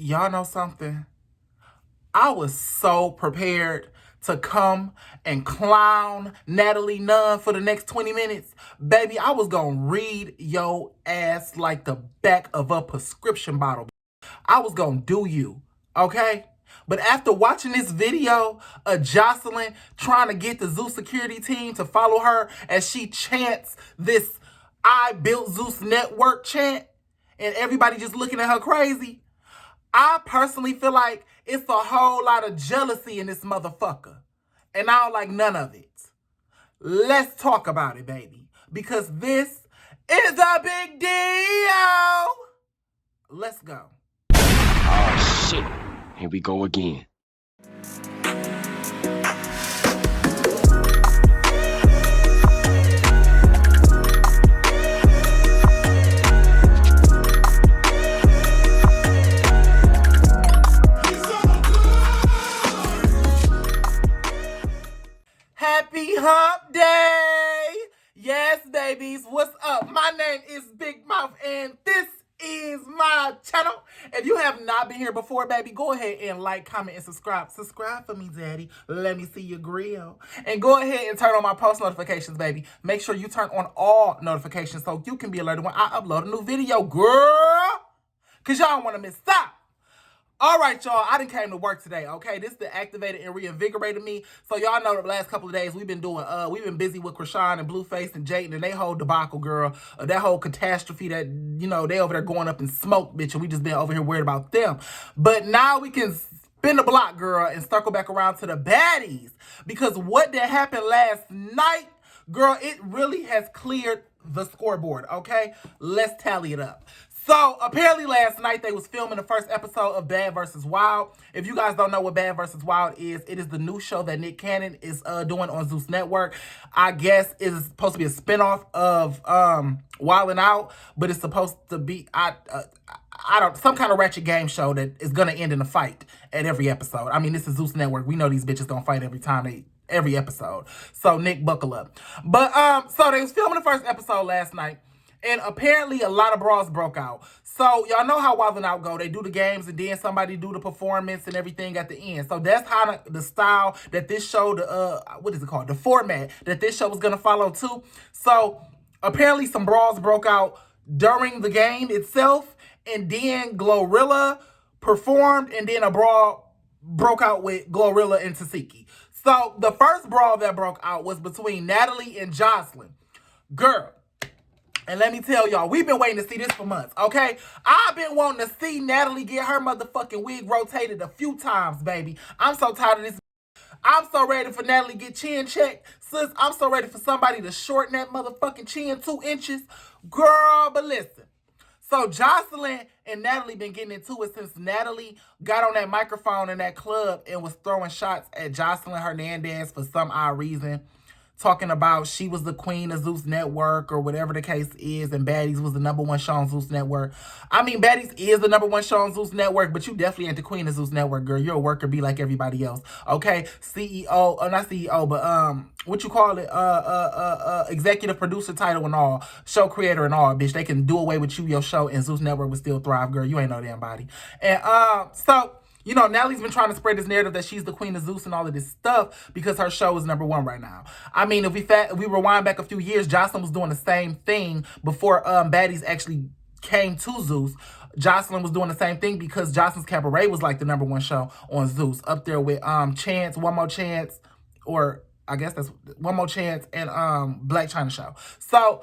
Y'all know something? I was so prepared to come and clown Natalie Nunn for the next 20 minutes. Baby, I was gonna read your ass like the back of a prescription bottle. I was gonna do you, okay? But after watching this video of Joselyn trying to get the Zeus security team to follow her as she chants this I built Zeus network chant, and everybody just looking at her crazy, I personally feel like it's a whole lot of jealousy in this motherfucker. And I don't like none of it. Let's talk about it, baby. Because this is a big deal. Let's go. Oh, shit. Here we go again. Happy hump day. Yes, babies. What's up? My name is Big Mouth and this is my channel. If you have not been here before, baby, go ahead and like, comment, and subscribe. Subscribe for me, daddy. Let me see your grill. And go ahead and turn on my post notifications, baby. Make sure you turn on all notifications so you can be alerted when I upload a new video, girl. Because y'all don't want to miss out. All right, y'all, I done came to work today, okay? This done activated and reinvigorated me. So y'all know the last couple of days we've been busy with Krishan and Blueface and Jayden and they whole debacle, girl. That whole catastrophe that, you know, they over there going up in smoke, bitch, and we just been over here worried about them. But now we can spin the block, girl, and circle back around to the baddies. Because what that happened last night, girl, it really has cleared the scoreboard, okay? Let's tally it up. So, apparently last night they was filming the first episode of Bad vs. Wild. If you guys don't know what Bad vs. Wild is, it is the new show that Nick Cannon is doing on Zeus Network. I guess it is supposed to be a spinoff of Wild 'N Out, but it's supposed to be, some kind of ratchet game show that is going to end in a fight at every episode. I mean, this is Zeus Network. We know these bitches gonna fight every episode. So, Nick, buckle up. But, so they was filming the first episode last night. And apparently a lot of brawls broke out. So y'all know how Wild 'N Out go. They do the games and then somebody do the performance and everything at the end. So that's how the style that this show, what is it called? The format that this show was going to follow too. So apparently some brawls broke out during the game itself. And then Glorilla performed and then a brawl broke out with Glorilla and Tasiki. So the first brawl that broke out was between Natalie and Joselyn. Girl. And let me tell y'all, we've been waiting to see this for months, okay? I've been wanting to see Natalie get her motherfucking wig rotated a few times, baby. I'm so tired of this. I'm so ready for Natalie to get chin checked. Sis, I'm so ready for somebody to shorten that motherfucking chin 2 inches. Girl, but listen. So Joselyn and Natalie been getting into it since Natalie got on that microphone in that club and was throwing shots at Joselyn Hernandez for some odd reason. Talking about she was the queen of Zeus Network or whatever the case is, and Baddies was the #1 show on Zeus Network. I mean, Baddies is the #1 show on Zeus Network, but you definitely ain't the queen of Zeus Network, girl. You're a worker, be like everybody else, okay? CEO, not CEO, but what you call it? Executive producer title and all, show creator and all, bitch. They can do away with you, your show, and Zeus Network would still thrive, girl. You ain't no damn body. And so. You know, Natalie's been trying to spread this narrative that she's the queen of Zeus and all of this stuff because her show is #1 right now. I mean, if we rewind back a few years, Joselyn was doing the same thing before Baddies actually came to Zeus. Joselyn was doing the same thing because Jocelyn's Cabaret was like the #1 show on Zeus, up there with Chance, One More Chance, or I guess that's One More Chance and Black China Show. So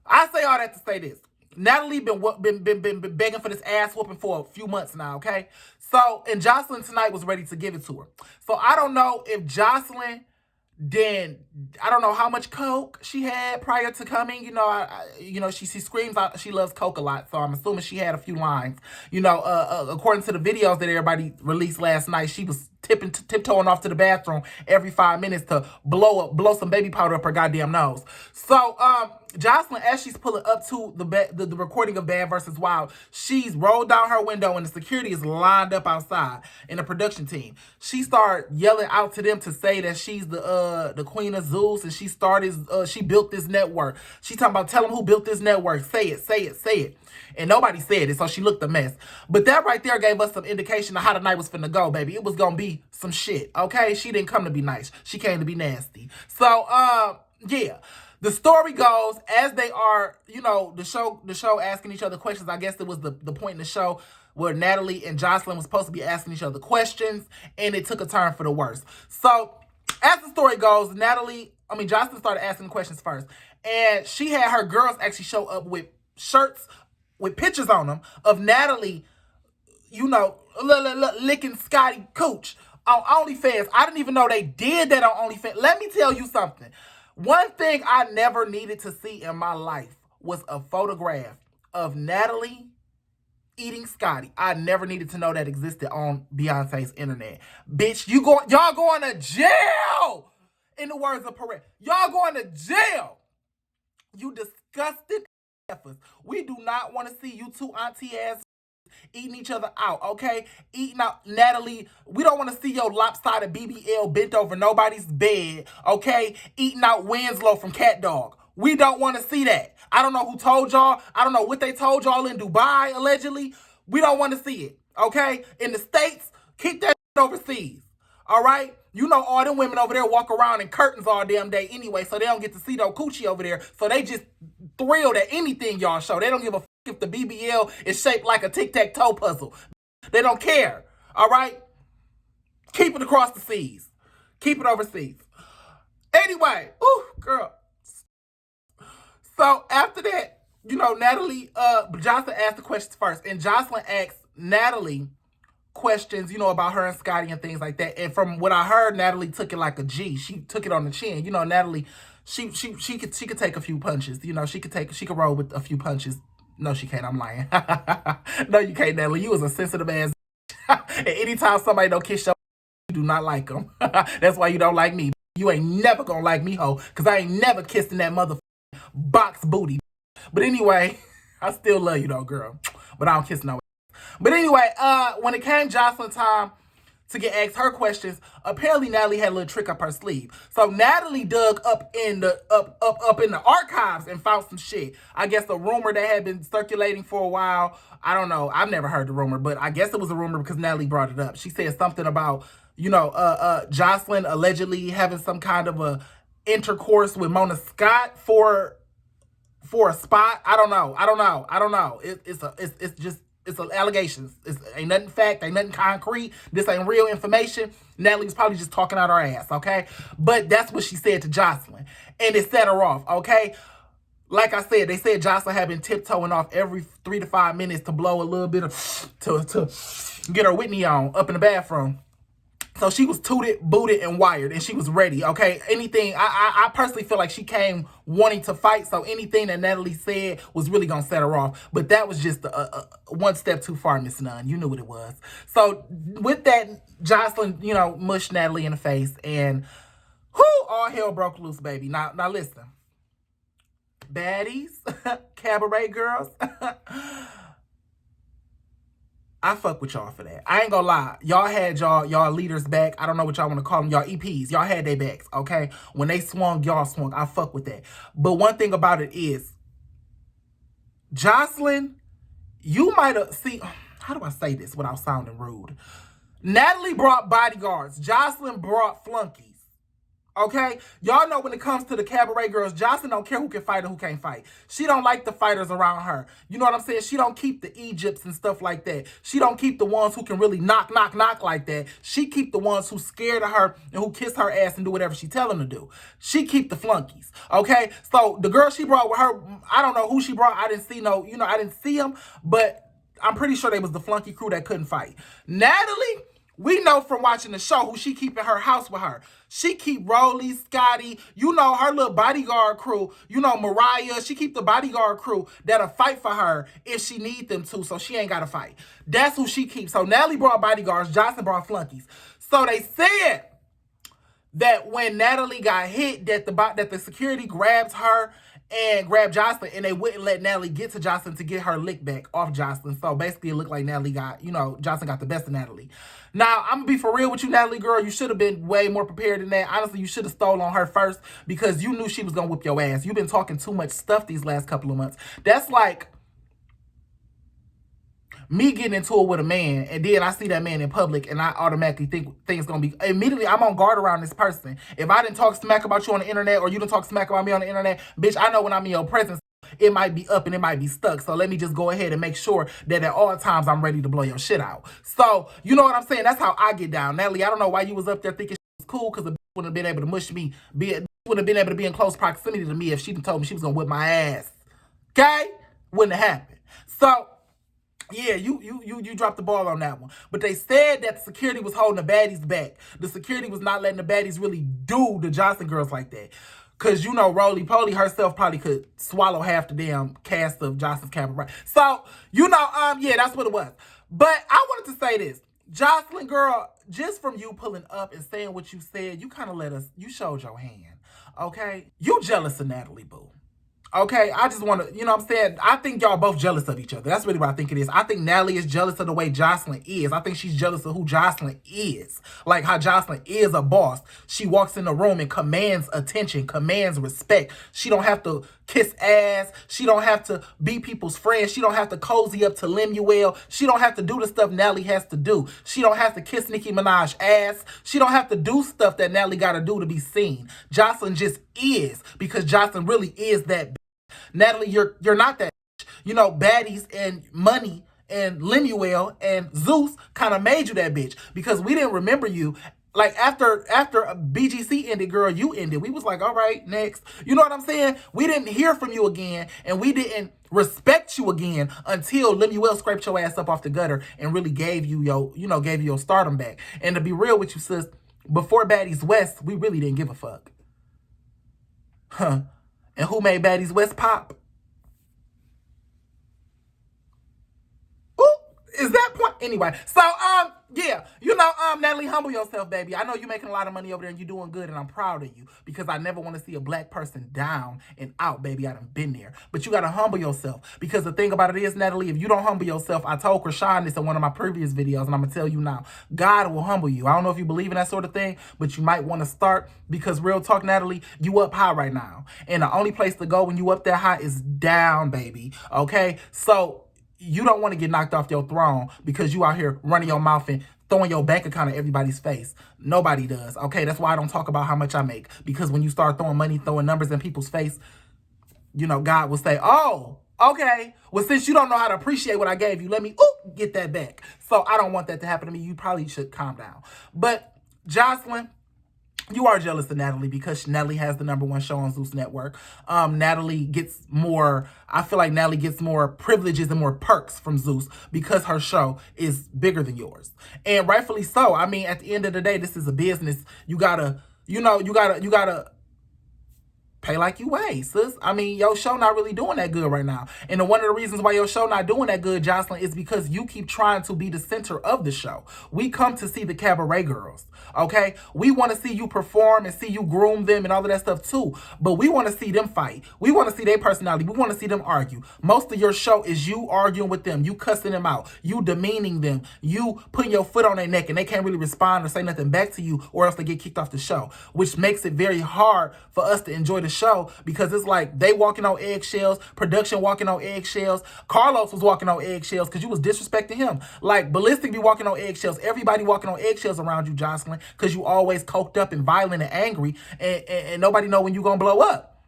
I say all that to say this. Natalie been begging for this ass whooping for a few months now, okay? So, and Joselyn tonight was ready to give it to her. So, I don't know if Joselyn I don't know how much coke she had prior to coming. You know, she screams out she loves coke a lot. So, I'm assuming she had a few lines. You know, according to the videos that everybody released last night, she was tiptoeing off to the bathroom every 5 minutes to blow some baby powder up her goddamn nose. So, Joseline, as she's pulling up to the recording of Bad versus Wild, she's rolled down her window and the security is lined up outside in the production team. She started yelling out to them to say that she's the queen of Zeus and she built this network. She talking about tell them who built this network. Say it, say it, say it. And nobody said it, so she looked a mess. But that right there gave us some indication of how the night was finna go, baby. It was gonna be some shit, okay? She didn't come to be nice. She came to be nasty. So, yeah. The story goes, as they are, the show asking each other questions. I guess it was the point in the show where Natalie and Joseline was supposed to be asking each other questions, and it took a turn for the worse. So, as the story goes, Joseline started asking the questions first. And she had her girls actually show up with shirts with pictures on them of Natalie, licking Scotty Cooch on OnlyFans. I didn't even know they did that on OnlyFans. Let me tell you something. One thing I never needed to see in my life was a photograph of Natalie eating Scotty. I never needed to know that existed on Beyonce's internet. Bitch, y'all going to jail! In the words of Perez. Y'all going to jail! You disgusting effers. We do not want to see you two auntie ass eating each other out, okay? Eating out, Natalie. We don't want to see your lopsided BBL bent over nobody's bed, okay? Eating out Winslow from Cat Dog. We don't want to see that. I don't know who told y'all. I don't know what they told y'all in Dubai, allegedly. We don't want to see it, okay? In the States, keep that overseas, all right? All them women over there walk around in curtains all damn day anyway, so they don't get to see no coochie over there. So they just thrilled at anything y'all show. They don't give a if the BBL is shaped like a tic-tac-toe puzzle. They don't care, all right? Keep it across the seas. Keep it overseas. Anyway, ooh, girl. So after that, Natalie, Joseline asked the questions first, and Joseline asked Natalie questions, about her and Scotty and things like that. And from what I heard, Natalie took it like a G. She took it on the chin. Natalie, she could take a few punches. She could roll with a few punches. No, she can't. I'm lying. No, you can't, Natalie. You was a sensitive ass. And anytime somebody don't kiss you do not like them. That's why you don't like me. You ain't never gonna like me, ho, because I ain't never kissed in that box booty. But anyway, I still love you though, girl. But I don't kiss no. But anyway, when it came Joseline time to get asked her questions, apparently Natalie had a little trick up her sleeve. So Natalie dug up in the archives and found some shit. I guess a rumor that had been circulating for a while. I don't know. I've never heard the rumor, but I guess it was a rumor because Natalie brought it up. She said something about, Joseline allegedly having some kind of a intercourse with Mona Scott for a spot. I don't know. It's allegations. Ain't nothing fact, ain't nothing concrete. This ain't real information. Natalie's probably just talking out her ass, okay? But that's what she said to Joseline. And it set her off, okay? Like I said, they said Joseline had been tiptoeing off every 3 to 5 minutes to blow a little bit of, to get her Whitney on up in the bathroom. So she was tooted, booted, and wired, and she was ready, okay? Anything, I personally feel like she came wanting to fight, so anything that Natalie said was really going to set her off. But that was just one step too far, Miss Nunn. You knew what it was. So with that, Joseline, mushed Natalie in the face, and all hell broke loose, baby. Now listen. Baddies, cabaret girls, I fuck with y'all for that. I ain't gonna lie. Y'all had y'all leaders back. I don't know what y'all want to call them. Y'all EPs. Y'all had their backs, okay? When they swung, y'all swung. I fuck with that. But one thing about it is, Joseline, you might have... See, how do I say this without sounding rude? Natalie brought bodyguards. Joseline brought flunkies. Okay? Y'all know when it comes to the cabaret girls, Joseline don't care who can fight or who can't fight. She don't like the fighters around her. You know what I'm saying? She don't keep the Egypts and stuff like that. She don't keep the ones who can really knock like that. She keep the ones who scared of her and who kiss her ass and do whatever she tell them to do. She keep the flunkies. Okay? So the girl she brought with her, I don't know who she brought. I didn't see I didn't see them, but I'm pretty sure they was the flunky crew that couldn't fight. Natalie, we know from watching the show who she keep in her house with her. She keep Rolly, Scotty, her little bodyguard crew, Mariah. She keep the bodyguard crew that'll fight for her if she need them to, so she ain't got to fight. That's who she keeps. So Natalie brought bodyguards, Joseline brought flunkies. So they said that when Natalie got hit, that the security grabbed her and grabbed Joseline, and they wouldn't let Natalie get to Joseline to get her lick back off Joseline. So basically, it looked like Natalie got, Joseline got the best of Natalie. Now, I'm going to be for real with you, Natalie, girl. You should have been way more prepared than that. Honestly, you should have stole on her first because you knew she was going to whip your ass. You've been talking too much stuff these last couple of months. That's like me getting into it with a man, and then I see that man in public, and I automatically think things gonna be, immediately I'm on guard around this person. If I didn't talk smack about you on the internet, or you didn't talk smack about me on the internet, bitch, I know when I'm in your presence, it might be up and it might be stuck. So let me just go ahead and make sure that at all times I'm ready to blow your shit out. So, you know what I'm saying? That's how I get down. Natalie, I don't know why you was up there thinking shit was cool, because the bitch wouldn't have been able to mush me, wouldn't have been able to be in close proximity to me if she told me she was gonna whip my ass. Okay? Wouldn't have happened. So, yeah, you dropped the ball on that one. But they said that the security was holding the baddies back. The security was not letting the baddies really do the Johnson girls like that. Because, Roly Poly herself probably could swallow half the damn cast of Johnson's Cabaret. So, yeah, that's what it was. But I wanted to say this. Joseline, girl, just from you pulling up and saying what you said, you kind of you showed your hand, okay? You jealous of Natalie, boo. Okay, I just want to, what I'm saying? I think y'all both jealous of each other. That's really what I think it is. I think Natalie is jealous of the way Joseline is. I think she's jealous of who Joseline is. Like how Joseline is a boss. She walks in the room and commands attention, commands respect. She don't have to kiss ass. She don't have to be people's friend. She don't have to cozy up to Lemuel. She don't have to do the stuff Natalie has to do. She don't have to kiss Nicki Minaj ass. She don't have to do stuff that Natalie got to do to be seen. Joseline just is, because Joseline really is that. Natalie, you're not that. Baddies and money and Lemuel and Zeus kind of made you that bitch, because we didn't remember you. Like after BGC ended, girl, you ended. We was like, all right, next. You know what I'm saying? We didn't hear from you again, and we didn't respect you again until Lemuel scraped your ass up off the gutter and really gave you your stardom back. And to be real with you, sis, before Baddies West, we really didn't give a fuck. Huh. And who made Baddies West pop? Ooh, is that point? Anyway, so, yeah, Natalie, humble yourself, baby. I know you're making a lot of money over there and you're doing good, and I'm proud of you, because I never want to see a black person down and out, baby. I done been there. But you got to humble yourself, because the thing about it is, Natalie, if you don't humble yourself, I told Krishan this in one of my previous videos, and I'm going to tell you now, God will humble you. I don't know if you believe in that sort of thing, but you might want to start, because real talk, Natalie, you up high right now. And the only place to go when you up that high is down, baby. Okay? So you don't want to get knocked off your throne because you out here running your mouth and throwing your bank account at everybody's face. Nobody does, okay? That's why I don't talk about how much I make. Because when you start throwing money, throwing numbers in people's face, God will say, oh, okay, well, since you don't know how to appreciate what I gave you, let me get that back. So I don't want that to happen to me. You probably should calm down. But Joseline, you are jealous of Natalie because Natalie has the #1 show on Zeus Network. Natalie gets more, I feel like Natalie gets more privileges and more perks from Zeus because her show is bigger than yours. And rightfully so. I mean, at the end of the day, this is a business. You gotta, you gotta pay like you weigh, sis. I mean, your show not really doing that good right now. And one of the reasons why your show not doing that good, Joseline, is because you keep trying to be the center of the show. We come to see the cabaret girls, okay? We want to see you perform and see you groom them and all of that stuff too. But we want to see them fight. We want to see their personality. We want to see them argue. Most of your show is you arguing with them, you cussing them out, you demeaning them, you putting your foot on their neck, and they can't really respond or say nothing back to you, or else they get kicked off the show, which makes it very hard for us to enjoy the show, because it's like they walking on eggshells, production walking on eggshells. Carlos was walking on eggshells because you was disrespecting him. Like Ballistic be walking on eggshells. Everybody walking on eggshells around you, Joseline, because you always coked up and violent and angry, and nobody know when you gonna blow up.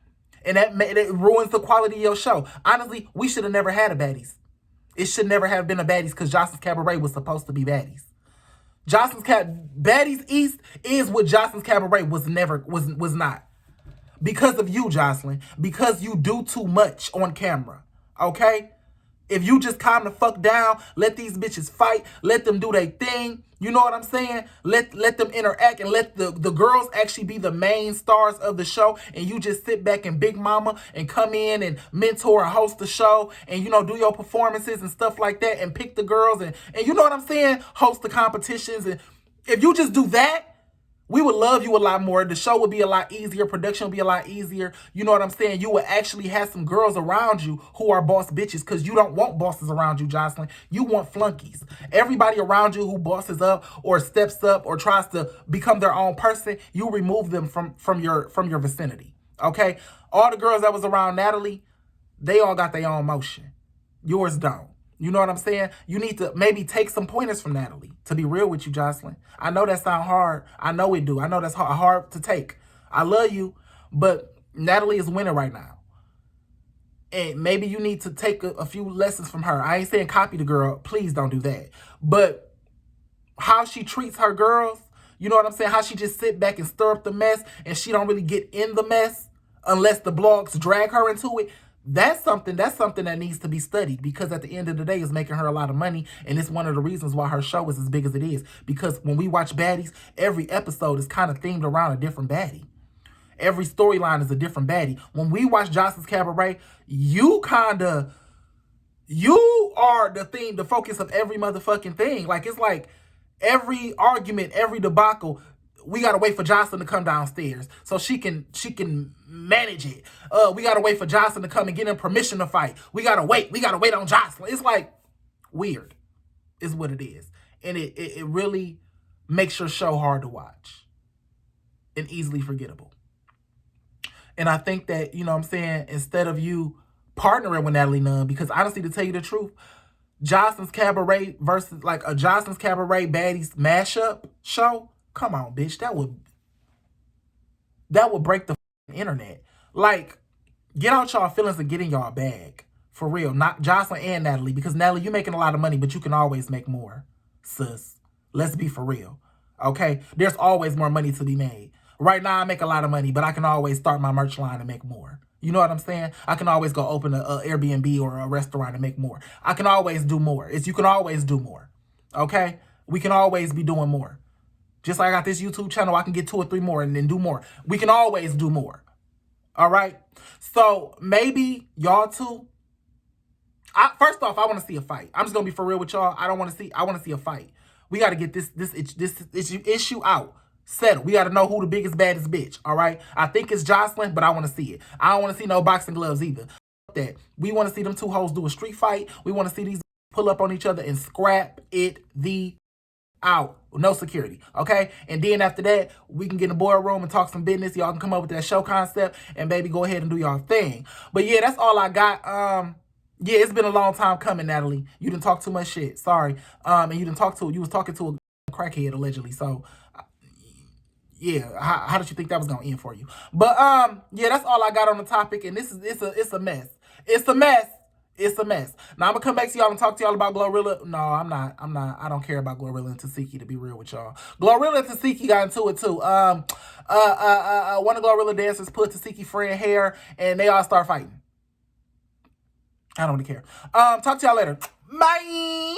And that ruins the quality of your show. Honestly, we should have never had a baddies. It should never have been a baddies, because Jocelyn's Cabaret was supposed to be baddies. Baddies East is what Jocelyn's Cabaret was not. Because of you, Joseline. Because you do too much on camera. Okay? If you just calm the fuck down, let these bitches fight, let them do their thing. You know what I'm saying? Let them interact, and let the girls actually be the main stars of the show, and you just sit back and big mama and come in and mentor and host the show, and do your performances and stuff like that, and pick the girls, and you know what I'm saying? Host the competitions. And if you just do that, We would love you a lot more. The show would be a lot easier. Production would be a lot easier. You know what I'm saying? You would actually have some girls around you who are boss bitches, because you don't want bosses around you, Joseline. You want flunkies. Everybody around you who bosses up or steps up or tries to become their own person, you remove them from your vicinity. Okay? All the girls that was around Natalie, they all got their own motion. Yours don't. You know what I'm saying? You need to maybe take some pointers from Natalie, to be real with you, Joseline. I know that sounds hard. I know it do. I know that's hard to take. I love you, but Natalie is winning right now. And maybe you need to take a few lessons from her. I ain't saying copy the girl. Please don't do that. But how she treats her girls, you know what I'm saying? How she just sit back and stir up the mess and she don't really get in the mess unless the blogs drag her into it. That's something that needs to be studied, because at the end of the day, it's making her a lot of money, and it's one of the reasons why her show is as big as it is. Because when we watch baddies, every episode is kind of themed around a different baddie. Every storyline is a different baddie. When we watch Johnson's Cabaret, you are the theme, the focus of every motherfucking thing. Like, it's like every argument, every debacle, we gotta wait for Joselyn to come downstairs so she can manage it. We gotta wait for Joselyn to come and get him permission to fight. We gotta wait on Joselyn. It's like weird, is what it is, and it really makes your show hard to watch and easily forgettable. And I think that, you know what I'm saying, instead of you partnering with Natalie Nunn, because honestly, to tell you the truth, Joselyn's Cabaret versus like a Joselyn's Cabaret Baddies mashup show. Come on, bitch. That would break the internet. Like, get out y'all feelings and get in y'all bag. For real. Not Joselyn and Natalie. Because Natalie, you making a lot of money, but you can always make more. Sis. Let's be for real. Okay? There's always more money to be made. Right now, I make a lot of money, but I can always start my merch line and make more. You know what I'm saying? I can always go open an Airbnb or a restaurant and make more. I can always do more. You can always do more. Okay? We can always be doing more. Just like I got this YouTube channel, I can get 2 or 3 more and then do more. We can always do more. All right? So maybe y'all too. First off, I want to see a fight. I'm just going to be for real with y'all. I want to see a fight. We got to get this issue out. Settled. We got to know who the biggest, baddest bitch. All right? I think it's Joselyn, but I want to see it. I don't want to see no boxing gloves either. That. We want to see them 2 hoes do a street fight. We want to see these pull up on each other and scrap it out. No security, okay? And then after that, we can get in the boardroom and talk some business. Y'all can come up with that show concept and baby, go ahead and do y'all thing. But yeah, that's all I got. Yeah, it's been a long time coming, Natalie. You didn't talk too much shit. Sorry. And you was talking to a crackhead allegedly. So yeah, how did you think that was gonna end for you? But yeah, that's all I got on the topic. And it's a mess. It's a mess. It's a mess. Now, I'm going to come back to y'all and talk to y'all about Glorilla. No, I'm not. I don't care about Glorilla and Tasiki, to be real with y'all. Glorilla and Tasiki got into it, too. One of Glorilla dancers put Tasiki friend hair, and they all start fighting. I don't really care. Talk to y'all later. Bye!